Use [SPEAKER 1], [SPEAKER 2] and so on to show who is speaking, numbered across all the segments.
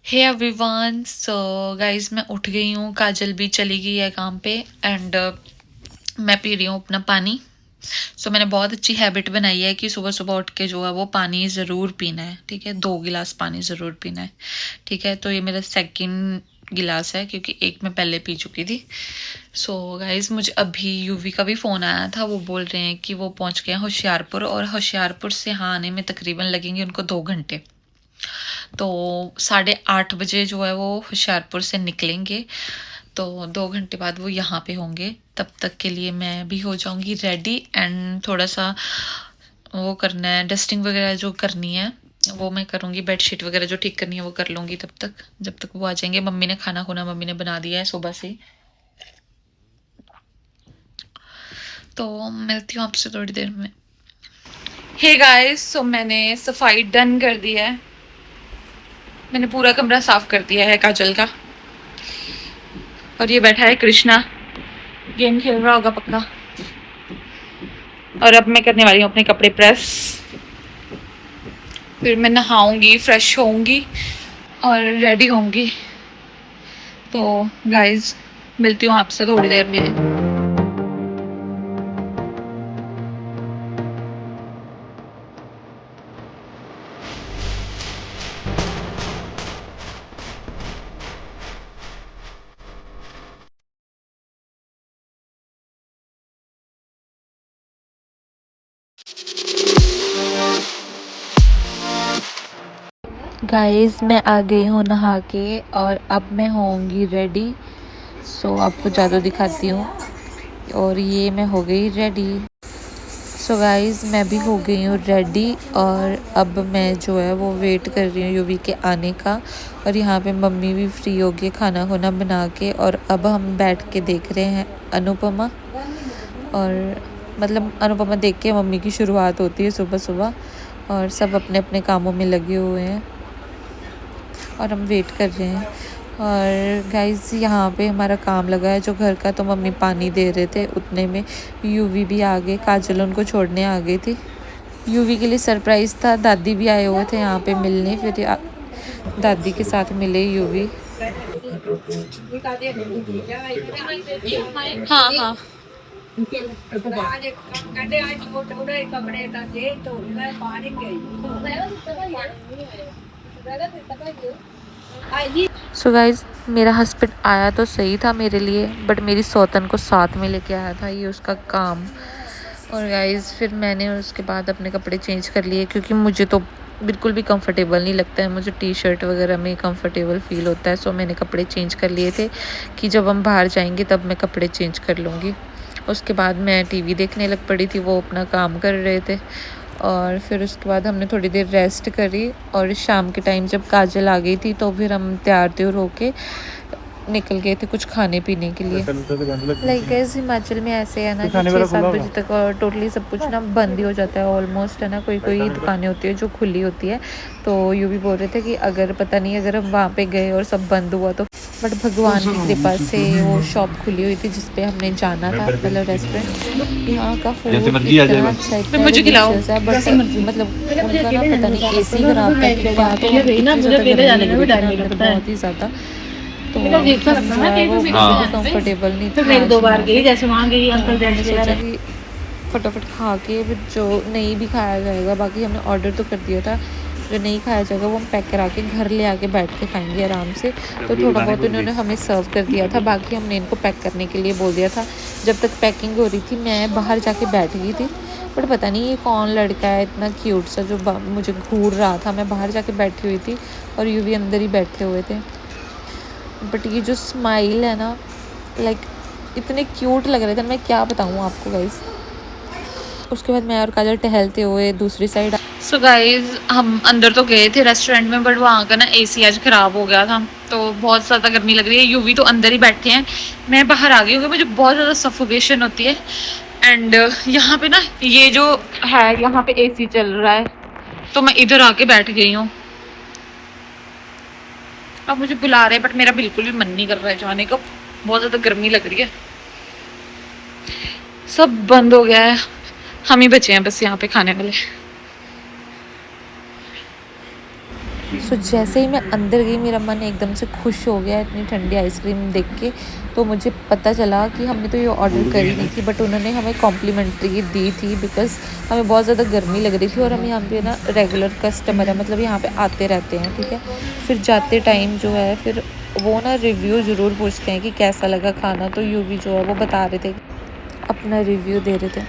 [SPEAKER 1] Hey everyone, so guys मैं उठ गई हूँ। काजल भी चली गई है काम पे एंड मैं पी रही हूँ अपना पानी। मैंने बहुत अच्छी हैबिट बनाई है कि सुबह सुबह उठ के जो है वो पानी ज़रूर पीना है। ठीक है, 2 गिलास पानी ज़रूर पीना है। ठीक है, तो ये मेरा सेकंड गिलास है क्योंकि एक मैं पहले पी चुकी थी। गाइस मुझे अभी यूवी का भी फ़ोन आया था। वो बोल रहे हैं कि वो पहुँच गए हैं होशियारपुर, और होशियारपुर से यहाँ आने में तकरीबन लगेंगे उनको 2 घंटे। तो 8:30 बजे जो है वो होशियारपुर से निकलेंगे, तो 2 घंटे बाद वो यहाँ पे होंगे। तब तक के लिए मैं भी हो जाऊंगी रेडी एंड थोड़ा सा वो करना है, डस्टिंग वगैरह जो करनी है वो मैं करूँगी। बेडशीट वगैरह जो ठीक करनी है वो कर लूँगी तब तक, जब तक वो आ जाएंगे। मम्मी ने खाना खुना मम्मी ने बना दिया है सुबह से। तो मिलती हूँ आपसे थोड़ी देर में। हे गाइस, मैंने सफाई डन कर दी है। मैंने पूरा कमरा साफ कर दिया है काजल का। और ये बैठा है कृष्णा, गेम खेल रहा होगा पक्का। और अब मैं करने वाली हूँ अपने कपड़े प्रेस। फिर मैं नहाऊंगी, फ्रेश होऊंगी और रेडी होऊंगी। तो गाइज मिलती हूँ आपसे थोड़ी देर में। गाइस मैं आ गई हूँ नहा के और अब मैं होऊंगी रेडी। आपको ज़्यादा दिखाती हूँ। और ये मैं हो गई रेडी। गाइस मैं भी हो गई हूँ रेडी और अब मैं जो है वो वेट कर रही हूँ यूवी के आने का। और यहाँ पे मम्मी भी फ्री हो गई खाना खुना बना के, और अब हम बैठ के देख रहे हैं अनुपमा। और मतलब अनुपमा देख के मम्मी की शुरुआत होती है सुबह सुबह, और सब अपने अपने कामों में लगे हुए हैं और हम वेट कर रहे हैं। और गाइस यहाँ पे हमारा काम लगा है जो घर का, तो मम्मी पानी दे रहे थे। उतने में यूवी भी आ गए, काजल उनको छोड़ने आ गई थी। यूवी के लिए सरप्राइज़ था, दादी भी आए हुए थे यहाँ पे मिलने। फिर दादी के साथ मिले यूवी। हाँ हाँ गाइज मेरा हस्बैंड आया तो सही था मेरे लिए, बट मेरी सौतन को साथ में लेके आया था, ये उसका काम। और गाइज फिर मैंने उसके बाद अपने कपड़े चेंज कर लिए क्योंकि मुझे तो बिल्कुल भी कंफर्टेबल नहीं लगता है। मुझे टी शर्ट वगैरह में कंफर्टेबल फील होता है। मैंने कपड़े चेंज कर लिए थे कि जब हम बाहर जाएंगे तब मैं कपड़े चेंज कर लूँगी। उसके बाद मैं टीवी देखने लग पड़ी थी, वो अपना काम कर रहे थे। और फिर उसके बाद हमने थोड़ी देर रेस्ट करी, और शाम के टाइम जब काजल आ गई थी तो फिर हम तैयार त्योर होके निकल गए थे कुछ खाने पीने के लिए। लाइक गाइस हिमाचल में ऐसे है ना कि 6-7 बजे तक टोटली सब कुछ ना बंद ही हो जाता है ऑलमोस्ट, है ना। कोई कोई दुकानें होती है जो खुली होती है। तो यूँ भी बोल रहे थे कि अगर पता नहीं अगर हम वहाँ पे गए और सब बंद हुआ तो, बट भगवान की कृपा से वो शॉप खुली हुई थी जिसपे हमने जाना था, मतलब रेस्टोरेंट। यहाँ का फूड इतना अच्छा, इतना डिलीशियस है, बट मतलब उनका ना पता नहीं एसी खराब था कि क्या, तो बहुत ही ज़्यादा। तो कंफर्टेबल नहीं था। मेरी 2 बार गई, जैसे वहाँ गई अंकल सोचा कि फटाफट खा के फिर जो नहीं भी खाया जाएगा, बाकी हमने ऑर्डर तो कर दिया था, जो नहीं खाया जाएगा वो हम पैक करा के घर ले आके बैठ के खाएंगे आराम से। तो थोड़ा बहुत इन्होंने हमें सर्व कर दिया था, बाकी हमने इनको पैक करने के लिए बोल दिया था। जब तक पैकिंग हो रही थी मैं बाहर जाके बैठ गई थी, बट पता नहीं ये कौन लड़का है इतना क्यूट सा जो मुझे घूर रहा था। मैं बाहर जाके बैठी हुई थी और यूवी अंदर ही बैठे हुए थे। बट ये जो स्माइल है ना, लाइक इतने क्यूट लग रहे थे, मैं क्या बताऊँ आपको गाइस। उसके बाद मैं और काजल टहलते हुए दूसरी साइड। गाइस हम अंदर तो गए थे रेस्टोरेंट में, बट वहाँ का ना एसी आज ख़राब हो गया था, तो बहुत ज़्यादा गर्मी लग रही है। यूवी तो अंदर ही बैठे हैं, मैं बाहर आ गई हूँ, मुझे बहुत ज़्यादा सफोकेशन होती है। एंड यहाँ पे ना ये जो है यहाँ पे एसी चल रहा है, तो मैं इधर आके बैठ गई हूँ। अब मुझे बुला रहे हैं बट मेरा बिल्कुल भी मन नहीं कर रहा है जाने का, बहुत ज़्यादा गर्मी लग रही है। सब बंद हो गया है, हम ही बचे हैं बस यहाँ पे खाने वाले। सो जैसे ही मैं अंदर गई मेरा मन एकदम से खुश हो गया इतनी ठंडी आइसक्रीम देख के। तो मुझे पता चला कि हमने तो ये ऑर्डर करी नहीं थी, बट उन्होंने हमें कॉम्प्लीमेंट्री दी थी बिकॉज़ हमें बहुत ज़्यादा गर्मी लग रही थी और हम यहाँ पे ना रेगुलर कस्टमर है, मतलब यहाँ पे आते रहते हैं, ठीक है। फिर जाते टाइम जो है फिर वो ना रिव्यू ज़रूर पूछते हैं कि कैसा लगा खाना, तो यूवी जो है वो बता रहे थे, अपना रिव्यू दे रहे थे।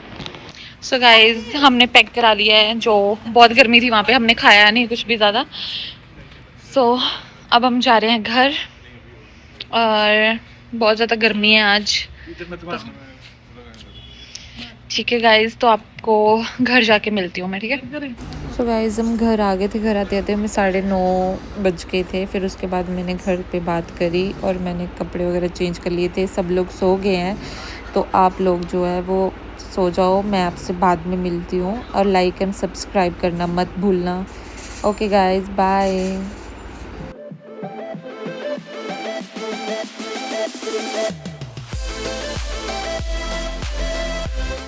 [SPEAKER 1] सो गाइज हमने पैक करा लिया है, जो बहुत गर्मी थी वहाँ पे, हमने खाया नहीं कुछ भी ज़्यादा। सो अब हम जा रहे हैं घर और बहुत ज़्यादा गर्मी है आज, ठीक है गाइज। तो आपको घर जाके मिलती हूँ मैं, ठीक है। सो गाइज हम घर आ गए थे, घर आते आते हमें 9:30 बज गए थे। फिर उसके बाद मैंने घर पे बात करी और मैंने कपड़े वगैरह चेंज कर लिए थे। सब लोग सो गए हैं, तो आप लोग जो है वो सो जाओ, मैं आपसे बाद में मिलती हूँ। और लाइक एंड सब्सक्राइब करना मत भूलना। Okay guys, bye.